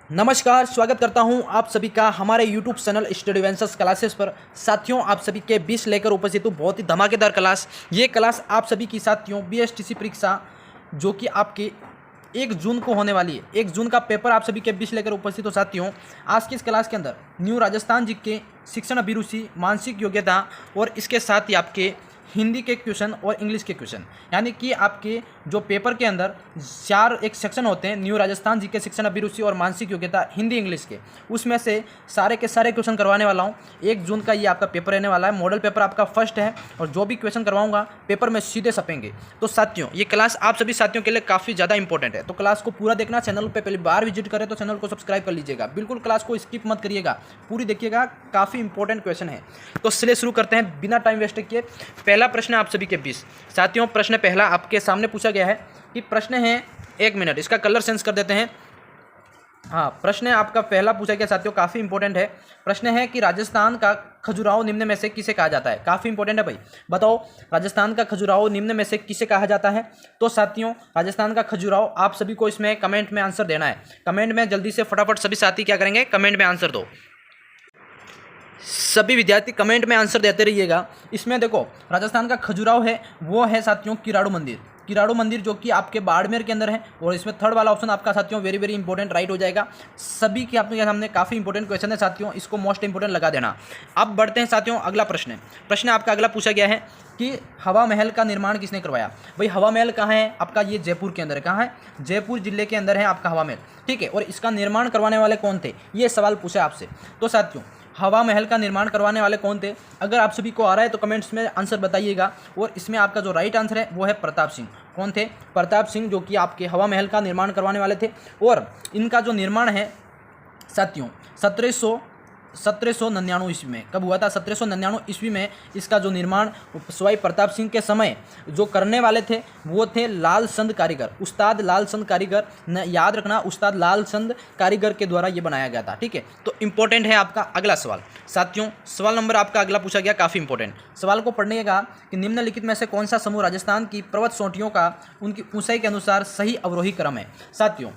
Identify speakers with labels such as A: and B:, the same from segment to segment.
A: नमस्कार, स्वागत करता हूं आप सभी का हमारे YouTube channel study ventures classes पर। साथियों, आप सभी के 20 लेकर उपस्थित हूं। बहुत ही धमाकेदार क्लास। ये क्लास आप सभी की साथियों बीएसटीसी परीक्षा जो कि आपके 1 जून को होने वाली है। 1 जून का पेपर आप सभी के 20 लेकर उपस्थित हो। साथियों, आज की इस क्लास के अंदर न्यू राजस्थान जी के शिक्षण अभिरुचि, मानसिक योग्यता और इसके साथ ही आपके हिंदी के क्वेश्चन और इंग्लिश के क्वेश्चन, यानी कि आपके जो पेपर के अंदर 4 एक सेक्शन होते हैं, न्यू राजस्थान जी के शिक्षण अभिरुचि और मानसिक योग्यता हिंदी इंग्लिश के, उसमें से सारे के सारे क्वेश्चन करवाने वाला हूं। 1 जून का ये आपका पेपर रहने वाला है। मॉडल पेपर आपका फर्स्ट है और जो भी क्वेश्चन करवाऊंगा पेपर में सीधे छपेंगे। तो साथियों, ये क्लास आप सभी साथियों के लिए काफ़ी ज़्यादा इंपॉर्टेंट है, तो क्लास को पूरा देखना। चैनल पर पहली बार विजिट करें तो चैनल को सब्सक्राइब कर लीजिएगा। बिल्कुल क्लास को स्किप मत करिएगा, पूरी देखिएगा, काफ़ी इंपॉर्टेंट क्वेश्चन है। तो चलिए शुरू करते हैं बिना टाइम वेस्ट किए। पहला प्रश्न आप सभी के 20 साथियों, प्रश्न पहला आपके सामने पूछा गया है कि प्रश्न है 1 मिनट, इसका कलर सेंस कर देते हैं। हाँ, प्रश्न आपका पहला पूछा गया साथियों, काफ़ी इंपॉर्टेंट है। प्रश्न है कि राजस्थान का खजुराहो निम्न में से किसे कहा जाता है। काफ़ी इंपॉर्टेंट है भाई, बताओ राजस्थान का खजुराहो निम्न में से किसे कहा जाता है। तो साथियों, राजस्थान का खजुराहो आप सभी को इसमें कमेंट में आंसर देना है। कमेंट में जल्दी से फटाफट सभी साथी क्या करेंगे, कमेंट में आंसर दो। सभी विद्यार्थी कमेंट में आंसर देते रहिएगा। इसमें देखो, राजस्थान का खजुराहो है वो है साथियों किराड़ू मंदिर। किराड़ू मंदिर जो कि आपके बाड़मेर के अंदर है, और इसमें थर्ड वाला ऑप्शन आपका साथियों वेरी वेरी इंपॉर्टेंट राइट हो जाएगा। सभी के आपके सामने काफ़ी इंपॉर्टेंट क्वेश्चन है साथियों, इसको मोस्ट इंपॉर्टेंट लगा देना। अब बढ़ते हैं साथियों, अगला प्रश्न। प्रश्न आपका अगला पूछा गया है कि हवा महल का निर्माण किसने करवाया। भाई हवा महल कहाँ है आपका, ये जयपुर के अंदर है। कहाँ है, जयपुर जिले के अंदर है आपका हवा महल, ठीक है। और इसका निर्माण करवाने वाले कौन थे, ये सवाल पूछा आपसे। तो साथियों, हवा महल का निर्माण करवाने वाले कौन थे, अगर आप सभी को आ रहा है तो कमेंट्स में आंसर बताइएगा। और इसमें आपका जो राइट आंसर है वो है प्रताप सिंह। कौन थे, प्रताप सिंह, जो कि आपके हवा महल का निर्माण करवाने वाले थे। और इनका जो निर्माण है साथियों 1799 ईस्वी में कब हुआ था, 1799 ईस्वी में इसका जो निर्माण सवाई प्रताप सिंह के समय जो करने वाले थे वो थे लाल चंद कारीगर, उस्ताद लाल चंद कारीगर। याद रखना, उस्ताद लाल चंद कारीगर के द्वारा ये बनाया गया था, ठीक है। तो इंपॉर्टेंट है आपका अगला सवाल साथियों। सवाल नंबर आपका अगला पूछा गया, काफ़ी इंपॉर्टेंट सवाल को पढ़ने का कि निम्नलिखित में से कौन सा समूह राजस्थान की पर्वत चोटियों का उनकी ऊंचाई के अनुसार सही अवरोही क्रम है। साथियों,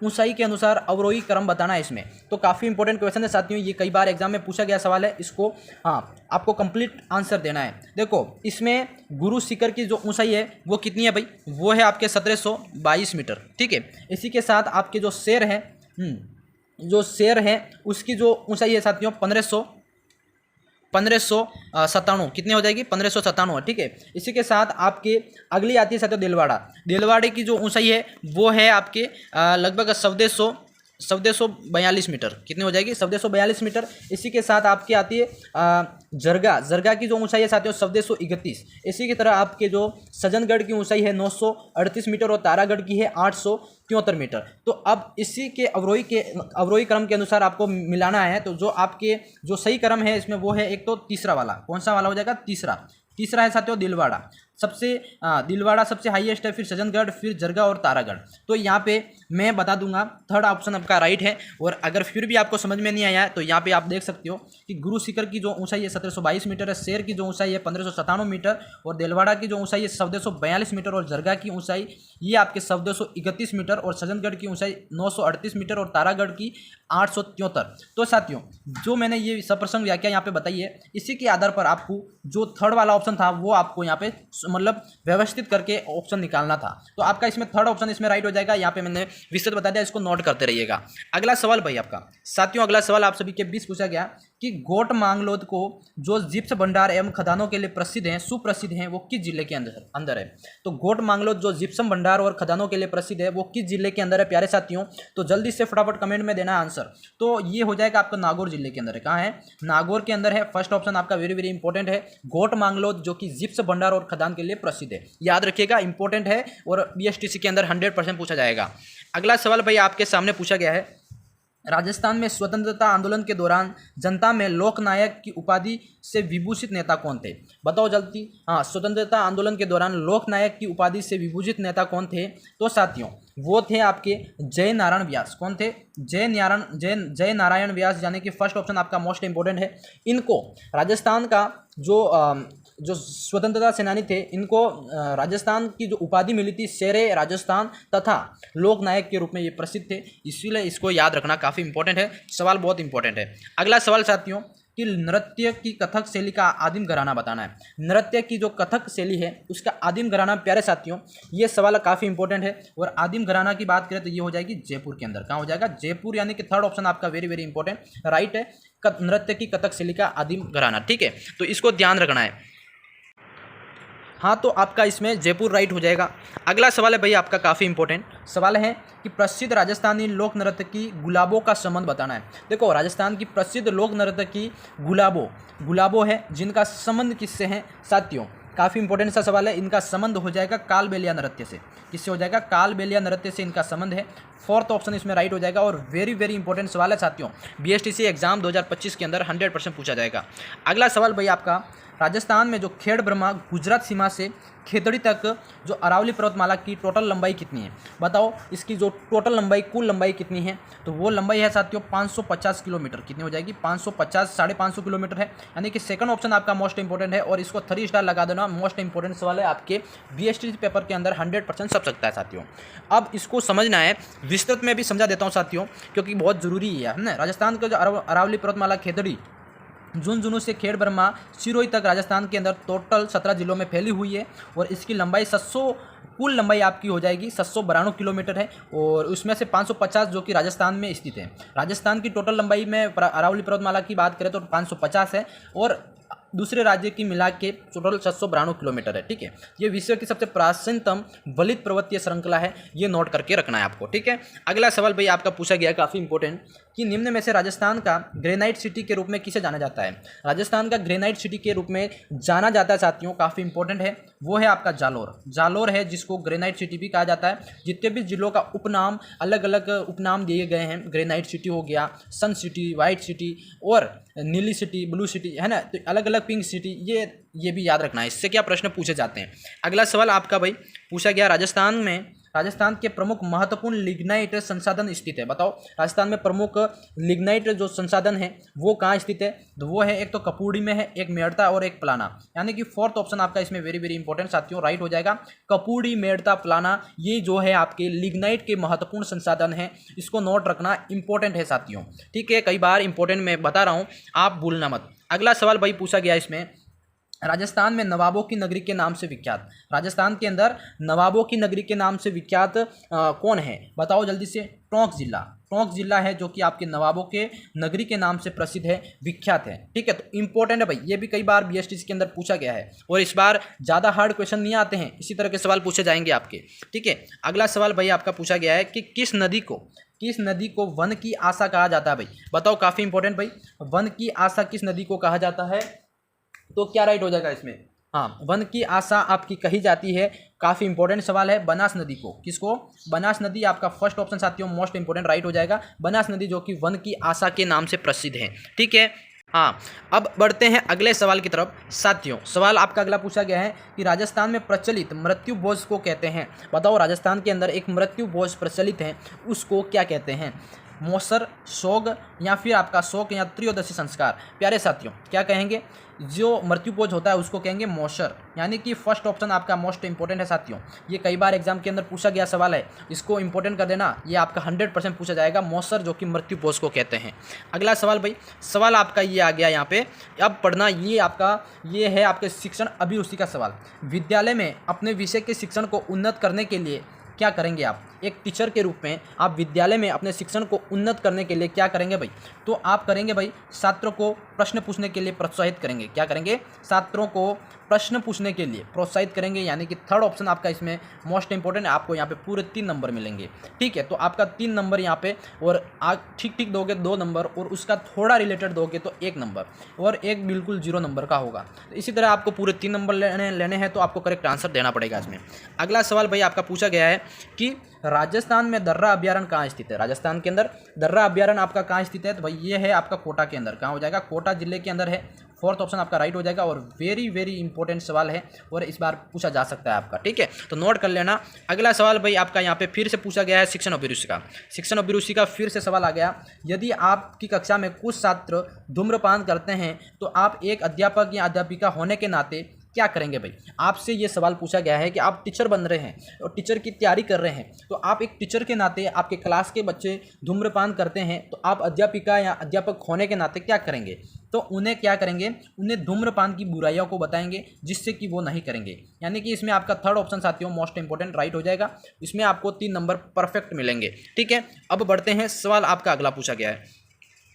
A: ऊंचाई के अनुसार अवरोही क्रम बताना है इसमें। तो काफ़ी इंपॉर्टेंट क्वेश्चन है साथियों, ये कई बार एग्जाम में पूछा गया सवाल है। इसको आपको कंप्लीट आंसर देना है। देखो, इसमें गुरु शिखर की जो ऊंचाई है वो कितनी है भाई, वो है आपके 1722 मीटर, ठीक है। इसी के साथ आपके जो शेर है उसकी जो ऊंचाई है साथियों 1597 कितनी हो जाएगी, 1597 है, ठीक है। इसी के साथ आपके अगली आती है साथियों दिलवाड़े की जो ऊंचाई है वो है आपके लगभग 1442 मीटर, कितनी हो जाएगी, 1442 मीटर। इसी के साथ आपकी आती है जरगा की जो ऊंचाई है साथियों 1431। इसी की तरह आपके जो सज्जनगढ़ की ऊंचाई है 938 मीटर और तारागढ़ की है 873 मीटर। तो अब इसी के अवरोही क्रम के अनुसार आपको मिलाना है। तो जो आपके जो सही क्रम है इसमें वो है एक तो तीसरा वाला, कौन सा वाला हो जाएगा, तीसरा है साथियों दिलवाड़ा। दिलवाड़ा सबसे हाईएस्ट है, फिर सज्जनगढ़, फिर जरगा और तारागढ़। तो यहाँ पे मैं बता दूंगा थर्ड ऑप्शन आपका राइट है। और अगर फिर भी आपको समझ में नहीं आया है तो यहाँ पे आप देख सकते हो कि गुरु शिखर की जो ऊंचाई है 1722 मीटर है, शेर की जो ऊंचाई है 1597 मीटर और दिलवाड़ा की जो ऊंचाई है 1442 मीटर और जरगा की ऊंचाई ये आपके 1431 मीटर और सज्जनगढ़ की ऊंचाई 938 मीटर और तारागढ़ की 873। तो साथियों, जो मैंने ये सप्रसंग व्याख्या यहाँ पे बताई है, इसी के आधार पर आपको जो थर्ड वाला ऑप्शन था वो आपको यहाँ पे मतलब व्यवस्थित करके ऑप्शन निकालना था। तो आपका इसमें थर्ड ऑप्शन इसमें राइट हो जाएगा। यहाँ पे मैंने विस्तृत बता दिया, इसको नोट करते रहिएगा। अगला सवाल भाई आपका साथियों, अगला सवाल आप सभी के 20 पूछा गया कि गोट मांगलोद को जो जिप्स भंडार एवं खदानों के लिए प्रसिद्ध हैं, सुप्रसिद्ध हैं, वो किस जिले के अंदर है। तो गोट मांगलोद जो जिप्सम भंडार और खदानों के लिए प्रसिद्ध है वो किस जिले के अंदर है प्यारे साथियों। तो जल्दी से फटाफट कमेंट में देना आंसर। तो ये हो जाएगा आपका नागौर जिले के अंदर है। कहाँ है, नागौर के अंदर है। फर्स्ट ऑप्शन आपका वेरी वेरी इंपॉर्टेंट है, गोट मांगलोद जो कि जिप्स भंडार और खदान के लिए प्रसिद्ध है। याद रखिएगा, इंपॉर्टेंट है और बीएसटीसी के अंदर 100% पूछा जाएगा। अगला सवाल भाई आपके सामने पूछा गया है, राजस्थान में स्वतंत्रता आंदोलन के दौरान जनता में लोकनायक की उपाधि से विभूषित नेता कौन थे। बताओ जल्दी। स्वतंत्रता आंदोलन के दौरान लोकनायक की उपाधि से विभूषित नेता कौन थे। तो साथियों, वो थे आपके जय नारायण व्यास। कौन थे, जय नारायण व्यास, यानी कि फर्स्ट ऑप्शन आपका मोस्ट इंपोर्टेंट है। इनको राजस्थान का जो जो स्वतंत्रता सेनानी थे इनको राजस्थान की जो उपाधि मिली थी शेरे राजस्थान तथा लोकनायक के रूप में ये प्रसिद्ध थे, इसीलिए इसको याद रखना काफ़ी इंपॉर्टेंट है। सवाल बहुत इंपॉर्टेंट है। अगला सवाल साथियों कि नृत्य की कथक शैली का आदिम घराना बताना है। नृत्य की जो कथक शैली है उसका आदिम घराना प्यारे साथियों, ये सवाल काफ़ी इंपॉर्टेंट है। और आदिम घराना की बात करें तो ये हो जाएगी जयपुर के अंदर। कहाँ हो जाएगा? जयपुर, यानी कि थर्ड ऑप्शन आपका वेरी वेरी इंपॉर्टेंट राइट है, नृत्य की कथक शैली का आदिम घराना। ठीक है, तो इसको ध्यान रखना है। हाँ, तो आपका इसमें जयपुर राइट हो जाएगा। अगला सवाल है भाई आपका काफ़ी इंपॉर्टेंट सवाल है कि प्रसिद्ध राजस्थानी लोक नृत्य की गुलाबों का संबंध बताना है। देखो, राजस्थान की प्रसिद्ध लोक नृत्य की गुलाबों है, जिनका संबंध किससे है साथियों? काफ़ी इंपॉर्टेंट सा सवाल है। इनका संबंध हो जाएगा कालबेलिया नृत्य से। किससे हो जाएगा? कालबेलिया नृत्य से इनका संबंध है। फोर्थ ऑप्शन इसमें राइट हो जाएगा। और वेरी वेरी इंपॉर्टेंट सवाल है साथियों, बीएसटीसी एग्जाम 2025 के अंदर 100% पूछा जाएगा। अगला सवाल भाई आपका, राजस्थान में जो खेड़ ब्रह्मा गुजरात सीमा से खेतड़ी तक जो अरावली पर्वतमाला की टोटल लंबाई कितनी है? बताओ, इसकी जो टोटल लंबाई, कुल लंबाई कितनी है? तो वो लंबाई है साथियों 550 किलोमीटर। कितनी हो जाएगी? 550, 550 किलोमीटर है, यानी कि सेकंड ऑप्शन आपका मोस्ट इंपॉर्टेंट है। और इसको 3 स्टार लगा देना, मोस्ट इंपॉर्टेंट सवाल है, आपके बीएसटी पेपर के अंदर 100% सब सकता है साथियों। अब इसको समझना है, विस्तृत में भी समझा देता हूँ साथियों, क्योंकि बहुत जरूरी है ना। राजस्थान का जो अरावली पर्वतमाला खेतड़ी झुंझुनू से खेड़ ब्रह्मा सिरोही तक राजस्थान के अंदर टोटल 17 जिलों में फैली हुई है। और इसकी लंबाई 700, कुल लंबाई आपकी हो जाएगी 792 किलोमीटर है। और उसमें से 550 जो कि राजस्थान में स्थित है। राजस्थान की टोटल लंबाई में अरावली पर्वतमाला की बात करें तो 550 है, और दूसरे राज्य की मिला के टोटल 792 किलोमीटर है। ठीक है, ये विश्व की सबसे प्राचीनतम वलित पर्वतीय श्रृंखला है, ये नोट करके रखना है आपको। ठीक है, अगला सवाल भाई आपका पूछा गया काफ़ी इंपॉर्टेंट कि निम्न में से राजस्थान का ग्रेनाइट सिटी के रूप में किसे जाना जाता है? राजस्थान का ग्रेनाइट सिटी के रूप में जाना जाता है साथियों, काफ़ी इंपॉर्टेंट है, वो है आपका जालोर है, जिसको ग्रेनाइट सिटी भी कहा जाता है। जितने भी जिलों का उपनाम, अलग अलग उपनाम दिए गए हैं, ग्रेनाइट सिटी हो गया, सन सिटी, वाइट सिटी और नीली सिटी, ब्लू सिटी, है ना, तो अलग अलग पिंक सिटी, ये भी याद रखना है। इससे क्या प्रश्न पूछे जाते हैं। अगला सवाल आपका भाई पूछा गया, राजस्थान के प्रमुख महत्वपूर्ण लिग्नाइट संसाधन स्थित है। बताओ, राजस्थान में प्रमुख लिग्नाइट जो संसाधन है वो कहाँ स्थित है? तो वो है, एक तो कपूरी में है, एक मेड़ता और एक प्लाना, यानी कि फोर्थ ऑप्शन आपका इसमें वेरी वेरी इंपॉर्टेंट साथियों राइट हो जाएगा। कपूरी, मेड़ता, प्लाना, ये जो है आपके लिग्नाइट के महत्वपूर्ण संसाधन है, इसको नोट रखना इंपॉर्टेंट है साथियों। ठीक है, कई बार इंपॉर्टेंट मैं बता रहा हूँ, आप भूलना मत। अगला सवाल भाई पूछा गया इसमें, राजस्थान में नवाबों की नगरी के नाम से विख्यात, राजस्थान के अंदर नवाबों की नगरी के नाम से विख्यात कौन है? बताओ जल्दी से। टोंक जिला है, जो कि आपके नवाबों के नगरी के नाम से प्रसिद्ध है, विख्यात है। ठीक है, तो इंपॉर्टेंट है भाई, ये भी कई बार बीएसटीसी के अंदर पूछा गया है। और इस बार ज़्यादा हार्ड क्वेश्चन नहीं आते हैं, इसी तरह के सवाल पूछे जाएंगे आपके। ठीक है, अगला सवाल भाई आपका पूछा गया है कि किस नदी को वन की आशा कहा जाता है? भाई बताओ, काफ़ी इंपॉर्टेंट भाई, वन की आशा किस नदी को कहा जाता है? तो क्या राइट हो जाएगा इसमें? हाँ, वन की आशा आपकी कही जाती है, काफ़ी इंपॉर्टेंट सवाल है, बनास नदी को। किसको? बनास नदी आपका फर्स्ट ऑप्शन साथियों मोस्ट इंपॉर्टेंट राइट हो जाएगा। बनास नदी जो कि वन की आशा के नाम से प्रसिद्ध है। ठीक है, हाँ, अब बढ़ते हैं अगले सवाल की तरफ साथियों। सवाल आपका अगला पूछा गया है कि राजस्थान में प्रचलित मृत्यु भोज को कहते हैं। बताओ, राजस्थान के अंदर एक मृत्यु भोज प्रचलित है, उसको क्या कहते हैं? मौसर, सोग, या फिर आपका शोक या त्रयोदशी संस्कार। प्यारे साथियों, क्या कहेंगे? जो मृत्यु भोज होता है उसको कहेंगे मौसर, यानी कि फर्स्ट ऑप्शन आपका मोस्ट इंपॉर्टेंट है साथियों। ये कई बार एग्जाम के अंदर पूछा गया सवाल है, इसको इंपॉर्टेंट कर देना, ये आपका 100% पूछा जाएगा, मौसर जो कि मृत्यु भोज को कहते हैं। अगला सवाल भाई, सवाल आपका ये आ गया यहाँ पे, अब पढ़ना, ये है आपके शिक्षण अभिरुचि का सवाल। विद्यालय में अपने विषय के शिक्षण को उन्नत करने के लिए क्या करेंगे आप? एक टीचर के रूप में आप विद्यालय में अपने शिक्षण को उन्नत करने के लिए क्या करेंगे भाई? तो आप करेंगे भाई, छात्रों को प्रश्न पूछने के लिए प्रोत्साहित करेंगे। क्या करेंगे? छात्रों को प्रश्न पूछने के लिए प्रोत्साहित करेंगे, यानी कि थर्ड ऑप्शन आपका इसमें मोस्ट इंपॉर्टेंट है। आपको यहाँ पे पूरे 3 नंबर मिलेंगे। ठीक है, तो आपका 3 नंबर यहाँ पे, और ठीक दोगे 2 नंबर, और उसका थोड़ा रिलेटेड दोगे तो 1 नंबर, और एक बिल्कुल 0 नंबर का होगा। तो इसी तरह आपको पूरे 3 नंबर लेने हैं, तो आपको करेक्ट आंसर देना पड़ेगा इसमें। अगला सवाल भाई आपका पूछा गया है कि राजस्थान में दर्रा अभ्यारण्य कहाँ स्थित है? राजस्थान के अंदर दर्रा अभ्यारण्य आपका कहाँ स्थित है? तो भाई ये है आपका कोटा के अंदर। कहाँ हो जाएगा? कोटा जिले के अंदर है। फोर्थ ऑप्शन आपका राइट हो जाएगा, और वेरी वेरी इंपॉर्टेंट सवाल है, और इस बार पूछा जा सकता है आपका। ठीक है, तो नोट कर लेना। अगला सवाल भाई आपका यहाँ पे फिर से पूछा गया है शिक्षण अभिरुचि का। शिक्षण अभिरुचि का फिर से सवाल आ गया, यदि आपकी कक्षा में कुछ छात्र धूम्रपान करते हैं तो आप एक अध्यापक या अध्यापिका होने के नाते क्या करेंगे भाई? आपसे ये सवाल पूछा गया है कि आप टीचर बन रहे हैं और टीचर की तैयारी कर रहे हैं, तो आप एक टीचर के नाते आपके क्लास के बच्चे धूम्रपान करते हैं तो आप अध्यापिका या अध्यापक होने के नाते क्या करेंगे? तो उन्हें क्या करेंगे? उन्हें धूम्रपान की बुराइयों को बताएंगे जिससे कि वो नहीं करेंगे। यानी कि इसमें आपका थर्ड ऑप्शन साथियों मोस्ट इंपोर्टेंट राइट हो जाएगा। इसमें आपको 3 नंबर परफेक्ट मिलेंगे। ठीक है, अब बढ़ते हैं, सवाल आपका अगला पूछा गया है।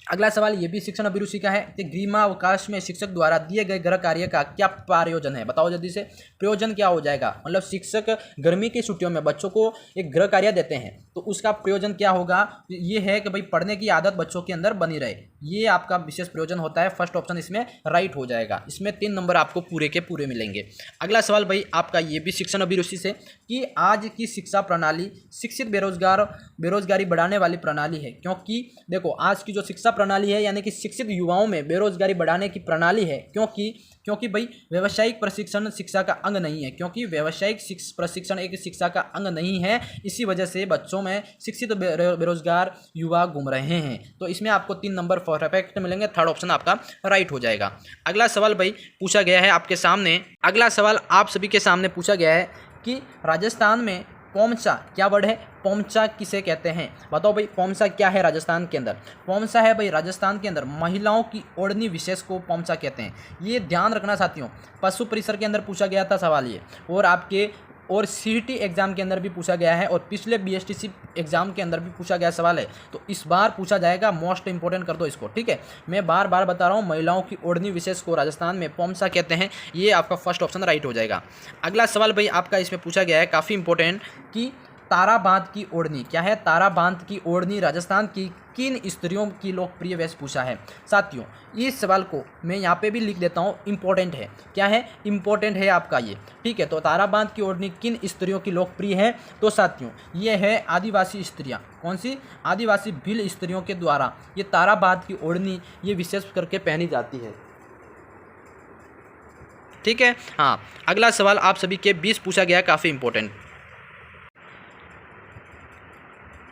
A: अगला सवाल ये भी शिक्षण अभिरुचि का है कि ग्रीष्मावकाश में शिक्षक द्वारा दिए गए गृह कार्य का क्या प्रयोजन है? बताओ जल्दी से, प्रयोजन क्या हो जाएगा? मतलब शिक्षक गर्मी की छुट्टियों में बच्चों को एक गृह कार्य देते हैं तो उसका प्रयोजन क्या होगा? ये है कि भाई पढ़ने की आदत बच्चों के अंदर बनी रहे, ये आपका विशेष प्रयोजन होता है। फर्स्ट ऑप्शन इसमें राइट हो जाएगा। इसमें 3 नंबर आपको पूरे के पूरे मिलेंगे। अगला सवाल भाई आपका ये भी शिक्षण अभिरुचि से कि आज की शिक्षा प्रणाली शिक्षित बेरोजगारी बढ़ाने वाली प्रणाली है, क्योंकि देखो आज की जो शिक्षा प्रणाली है यानी कि शिक्षित युवाओं में बेरोजगारी बढ़ाने की प्रणाली है, क्योंकि भाई व्यावसायिक प्रशिक्षण शिक्षा का अंग नहीं है, क्योंकि व्यावसायिक प्रशिक्षण एक शिक्षा का अंग नहीं है, इसी वजह से बच्चों में शिक्षित बेरोजगार युवा घूम रहे हैं। तो इसमें आपको 3 नंबर परफेक्ट मिलेंगे। थर्ड ऑप्शन आपका राइट हो जाएगा। अगला सवाल भाई पूछा गया है आपके सामने, अगला सवाल आप सभी के सामने पूछा गया है कि राजस्थान में पोमचा क्या वर्ड है? पोमचा किसे कहते हैं? बताओ भाई, पोमचा क्या है राजस्थान के अंदर? पोमचा है भाई राजस्थान के अंदर महिलाओं की ओढ़नी विशेष को पोमचा कहते हैं। ये ध्यान रखना साथियों, पशु परिसर के अंदर पूछा गया था सवाल ये, और सीईटी एग्जाम के अंदर भी पूछा गया है, और पिछले बीएसटीसी एग्जाम के अंदर भी पूछा गया सवाल है, तो इस बार पूछा जाएगा। मोस्ट इंपोर्टेंट कर दो इसको। ठीक है, मैं बार बार बता रहा हूँ, महिलाओं की ओढ़नी विशेष को राजस्थान में पोमसा कहते हैं। ये आपका फर्स्ट ऑप्शन राइट हो जाएगा। अगला सवाल भाई आपका इसमें पूछा गया है काफ़ी इंपॉर्टेंट कि तारा बांध की ओढ़नी क्या है? तारा बांध की ओढ़नी राजस्थान की किन स्त्रियों की लोकप्रिय वेशभूषा है? साथियों इस सवाल को मैं यहाँ पे भी लिख देता हूँ, इंपॉर्टेंट है। क्या है? इंपॉर्टेंट है आपका ये। ठीक है, तो तारा बांध की ओढ़नी किन स्त्रियों की लोकप्रिय है? तो साथियों ये है आदिवासी स्त्रियाँ। कौन सी? आदिवासी भील स्त्रियों के द्वारा ये तारा बांध की ओढ़नी ये विशेष करके पहनी जाती है। ठीक है, हाँ। अगला सवाल आप सभी के 20 पूछा गया, काफ़ी इंपॉर्टेंट।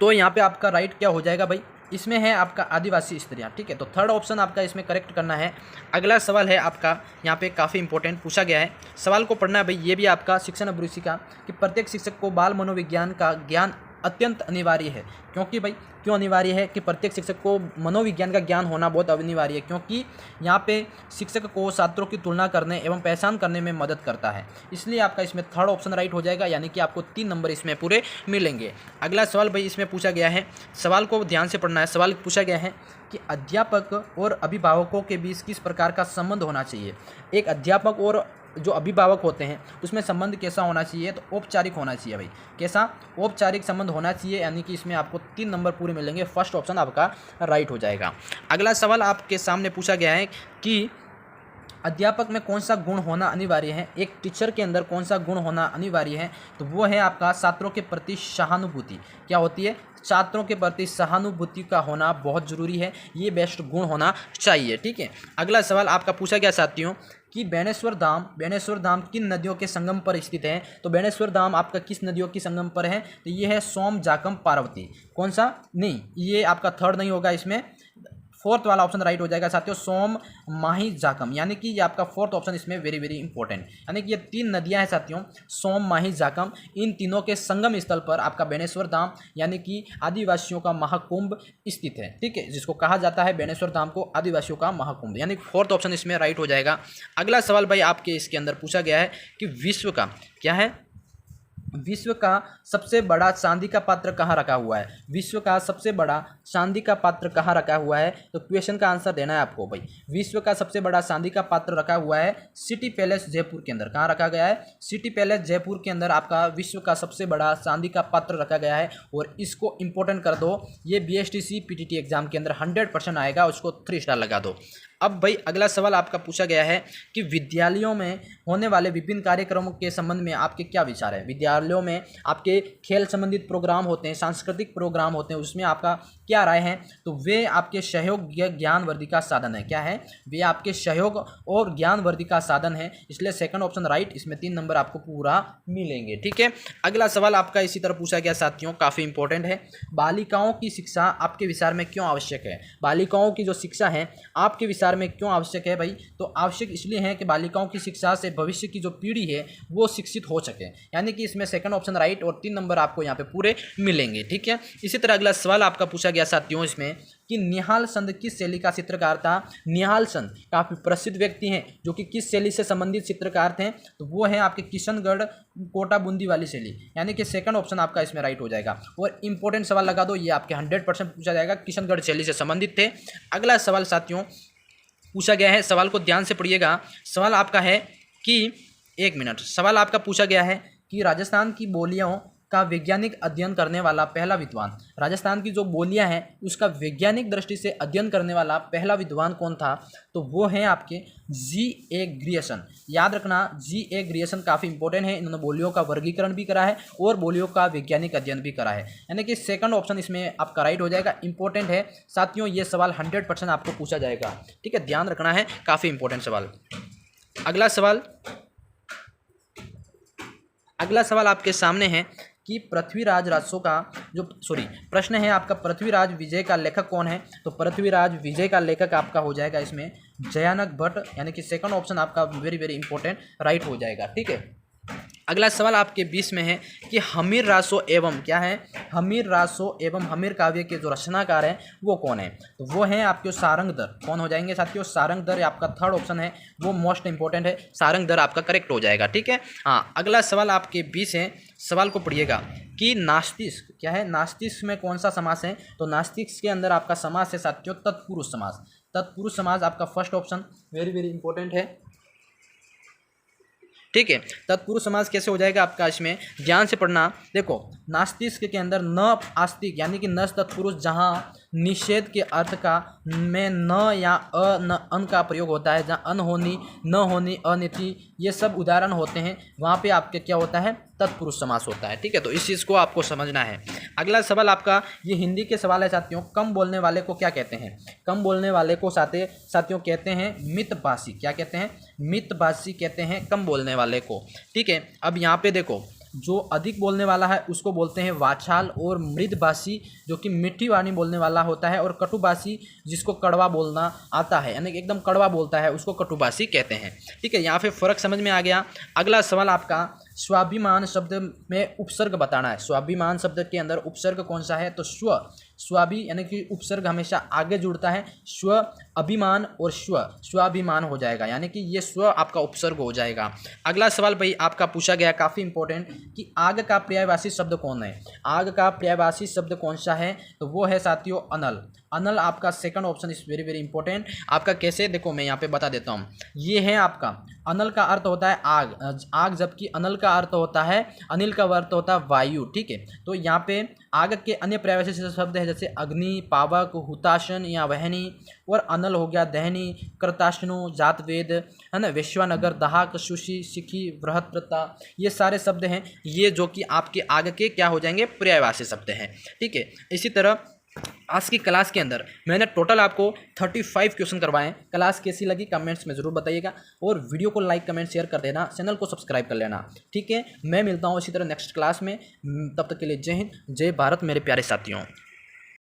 A: तो यहाँ पे आपका राइट क्या हो जाएगा भाई? इसमें है आपका आदिवासी स्त्रियाँ। ठीक है, तो थर्ड ऑप्शन आपका इसमें करेक्ट करना है। अगला सवाल है आपका यहाँ पे काफ़ी इंपॉर्टेंट पूछा गया है, सवाल को पढ़ना है भाई। ये भी आपका शिक्षण अभिरुचि का कि प्रत्येक शिक्षक को बाल मनोविज्ञान का ज्ञान अत्यंत अनिवार्य है। क्योंकि भाई क्यों अनिवार्य है? कि प्रत्येक शिक्षक को मनोविज्ञान का ज्ञान होना बहुत अनिवार्य है, क्योंकि यहाँ पे शिक्षक को छात्रों की तुलना करने एवं पहचान करने में मदद करता है। इसलिए आपका इसमें थर्ड ऑप्शन राइट हो जाएगा, यानी कि आपको 3 नंबर इसमें पूरे मिलेंगे। अगला सवाल भाई इसमें पूछा गया है, सवाल को ध्यान से पढ़ना है। सवाल पूछा गया है कि अध्यापक और अभिभावकों के बीच किस प्रकार का संबंध होना चाहिए? एक अध्यापक और जो अभिभावक होते हैं उसमें संबंध कैसा होना चाहिए? तो औपचारिक होना चाहिए भाई। कैसा? औपचारिक संबंध होना चाहिए, यानी कि इसमें आपको 3 नंबर पूरे मिलेंगे। फर्स्ट ऑप्शन आपका राइट हो जाएगा। अगला सवाल आपके सामने पूछा गया है कि अध्यापक में कौन सा गुण होना अनिवार्य है? एक टीचर के अंदर कौन सा गुण होना अनिवार्य है? तो वो है आपका छात्रों के प्रति सहानुभूति। क्या होती है? छात्रों के प्रति सहानुभूति का होना बहुत जरूरी है, ये बेस्ट गुण होना चाहिए। ठीक है, अगला सवाल आपका पूछा गया साथियों कि बेणेश्वर धाम किन नदियों के संगम पर स्थित है? तो बेणेश्वर धाम आपका किस नदियों के संगम पर है? तो ये है सोम, जाकम, पार्वती। कौन सा? नहीं, ये आपका थर्ड नहीं होगा, इसमें फोर्थ वाला ऑप्शन राइट हो जाएगा साथियों, सोम, माही, जाकम। यानी कि ये आपका फोर्थ ऑप्शन इसमें वेरी वेरी इंपॉर्टेंट। यानी कि ये 3 नदियां हैं साथियों, सोम, माही, जाकम। इन तीनों के संगम स्थल पर आपका बेणेश्वर धाम यानी कि आदिवासियों का महाकुंभ स्थित है। ठीक है, जिसको कहा जाता है बेणेश्वर धाम को आदिवासियों का महाकुंभ, यानी फोर्थ ऑप्शन इसमें राइट हो जाएगा। अगला सवाल भाई आपके इसके अंदर पूछा गया है कि विश्व का क्या है? विश्व का सबसे बड़ा चांदी का पात्र कहाँ रखा हुआ है? विश्व का सबसे बड़ा चांदी का पात्र कहाँ रखा हुआ है? तो क्वेश्चन का आंसर देना है आपको भाई। विश्व का सबसे बड़ा चांदी का पात्र रखा हुआ है सिटी पैलेस जयपुर के अंदर। कहाँ रखा गया है? सिटी पैलेस जयपुर के अंदर आपका विश्व का सबसे बड़ा चांदी का पात्र रखा गया है। और इसको इंपॉर्टेंट कर दो, ये बीएसटीसी पीटीटी एग्जाम के अंदर 100% आएगा, उसको 3 स्टार लगा दो। अब भाई अगला सवाल आपका पूछा गया है कि विद्यालयों में होने वाले विभिन्न कार्यक्रमों के संबंध में आपके क्या विचार है? विद्यालयों में आपके खेल संबंधित प्रोग्राम होते हैं, सांस्कृतिक प्रोग्राम होते हैं, उसमें आपका क्या राय है? तो वे आपके सहयोग ज्ञानवर्धि का साधन है। क्या है? वे आपके सहयोग और ज्ञानवर्धि का साधन है, इसलिए सेकंड ऑप्शन राइट। इसमें 3 नंबर आपको पूरा मिलेंगे। ठीक है, अगला सवाल आपका इसी तरह पूछा गया साथियों, काफ़ी इंपॉर्टेंट है। बालिकाओं की शिक्षा आपके विचार में क्यों आवश्यक है? बालिकाओं की जो शिक्षा है आपके विचार विचार में क्यों आवश्यक है भाई? तो आवश्यक इसलिए है कि बालिकाओं की शिक्षा से भविष्य की जो पीढ़ी है वो शिक्षित हो सके, यानी कि इसमें सेकंड ऑप्शन राइट और 3 नंबर आपको यहाँ पे पूरे मिलेंगे। ठीक है, इसी तरह अगला सवाल आपका पूछा गया साथियों इसमें कि निहाल चंद किस शैली का चित्रकार था? निहाल चंद काफ़ी प्रसिद्ध व्यक्ति हैं जो कि किस शैली से संबंधित चित्रकार थे? तो वो हैं आपके किशनगढ़ कोटा बूंदी वाली शैली, यानी कि सेकंड ऑप्शन आपका इसमें राइट हो जाएगा। और इंपॉर्टेंट सवाल लगा दो, ये आपके 100% पूछा जाएगा, किशनगढ़ शैली से संबंधित थे। अगला सवाल साथियों पूछा गया है, सवाल को ध्यान से पढ़िएगा। सवाल आपका है कि 1 मिनट, सवाल आपका पूछा गया है कि राजस्थान की बोलियों का वैज्ञानिक अध्ययन करने वाला पहला विद्वान, राजस्थान की जो बोलियां हैं उसका वैज्ञानिक दृष्टि से अध्ययन करने वाला पहला विद्वान कौन था? तो वो हैं आपके G.A. ग्रियर्सन। याद रखना, G.A. ग्रियर्सन काफ़ी इंपॉर्टेंट है, इन्होंने बोलियों का वर्गीकरण भी करा है और बोलियों का वैज्ञानिक अध्ययन भी करा है, यानी कि सेकंड ऑप्शन इसमें आपका राइट हो जाएगा। इंपॉर्टेंट है साथियों, ये सवाल 100% आपको पूछा जाएगा। ठीक है, ध्यान रखना है, काफ़ी इंपॉर्टेंट सवाल। अगला सवाल आपके सामने है कि पृथ्वीराज राजसो का प्रश्न है आपका, पृथ्वीराज विजय का लेखक कौन है? तो पृथ्वीराज विजय का लेखक आपका हो जाएगा इसमें जयानक भट्ट, यानी कि सेकंड ऑप्शन आपका वेरी वेरी इंपॉर्टेंट राइट हो जाएगा। ठीक है, अगला सवाल आपके 20 में है कि हमीर रासो एवं क्या है? हमीर रासो एवं हमीर काव्य के जो रचनाकार हैं वो कौन है? तो वो हैं आपके सारंगधर। कौन हो जाएंगे साथियों? सारंगधर आपका थर्ड ऑप्शन है, वो मोस्ट इंपॉर्टेंट है, सारंगधर आपका करेक्ट हो जाएगा। ठीक है, हाँ, अगला सवाल आपके 20 है, सवाल को पढ़िएगा कि नास्तिक क्या है? नास्तिक में कौन सा समास है? तो नास्तिक के अंदर आपका समास है साथियों तत्पुरुष समास। तत्पुरुष समास आपका first option very very important है। ठीक है, तत्पुरुष समास कैसे हो जाएगा आपका? इसमें ध्यान से पढ़ना। देखो, नास्तिक के अंदर न आस्तिक यानी कि न तत्पुरुष, जहाँ निषेध के अर्थ का में न या अ न अन का प्रयोग होता है, जहाँ अनहोनी, न होनी, अनिति ये सब उदाहरण होते हैं, वहाँ पे आपके क्या होता है? तत्पुरुष समास होता है। ठीक है, तो इस चीज़ को आपको समझना है। अगला सवाल आपका ये हिंदी के सवाल है साथियों, कम बोलने वाले को क्या कहते हैं? कम बोलने वाले को साथियों कहते हैं मितभाषी। क्या कहते हैं? मितभाषी कहते हैं कम बोलने वाले को। ठीक है, अब यहाँ पे देखो, जो अधिक बोलने वाला है उसको बोलते हैं वाचाल, और मृदभाषी जो कि मीठी वाणी बोलने वाला होता है, और कटुभाषी जिसको कड़वा बोलना आता है, यानी कि एकदम कड़वा बोलता है, उसको कटुभाषी कहते हैं। ठीक है, यहाँ पे फर्क समझ में आ गया। अगला सवाल आपका स्वाभिमान शब्द में उपसर्ग बताना है। स्वाभिमान शब्द के अंदर उपसर्ग कौन सा है? तो स्वाभि यानी कि उपसर्ग हमेशा आगे जुड़ता है, स्व अभिमान और स्वाभिमान हो जाएगा, यानी कि ये स्व आपका उपसर्ग हो जाएगा। अगला सवाल भाई आपका पूछा गया काफ़ी इंपॉर्टेंट कि आग का पर्यायवाची शब्द कौन है? आग का पर्यायवाची शब्द कौन सा है? तो वो है साथियों अनल। अनल आपका second option is very very important. आपका कैसे? देखो मैं यहाँ पे बता देता हूँ। ये है आपका अनल का अर्थ होता है आग, जबकि अनल का अर्थ होता है, अनिल का अर्थ होता है वायु। ठीक है, तो यहाँ पे आग के अन्य पर्यायवाची शब्द है जैसे अग्नि, पावक, हुताशन या वहनी, और अनल हो गया दहनी, कृताशनु, जातवेद, है ना, वैश्वानगर, दाहक, सुशी, सिखी, बृहत्प्रता, ये सारे शब्द हैं, ये जो कि आपके आग के क्या हो जाएंगे? पर्यायवाची शब्द हैं। ठीक है, इसी तरह आज की क्लास के अंदर मैंने टोटल आपको 35 क्वेश्चन करवाए हैं। क्लास कैसी लगी कमेंट्स में ज़रूर बताइएगा, और वीडियो को लाइक कमेंट शेयर कर देना, चैनल को सब्सक्राइब कर लेना। ठीक है, मैं मिलता हूँ इसी तरह नेक्स्ट क्लास में। तब तक के लिए जय हिंद, जय भारत मेरे प्यारे साथियों।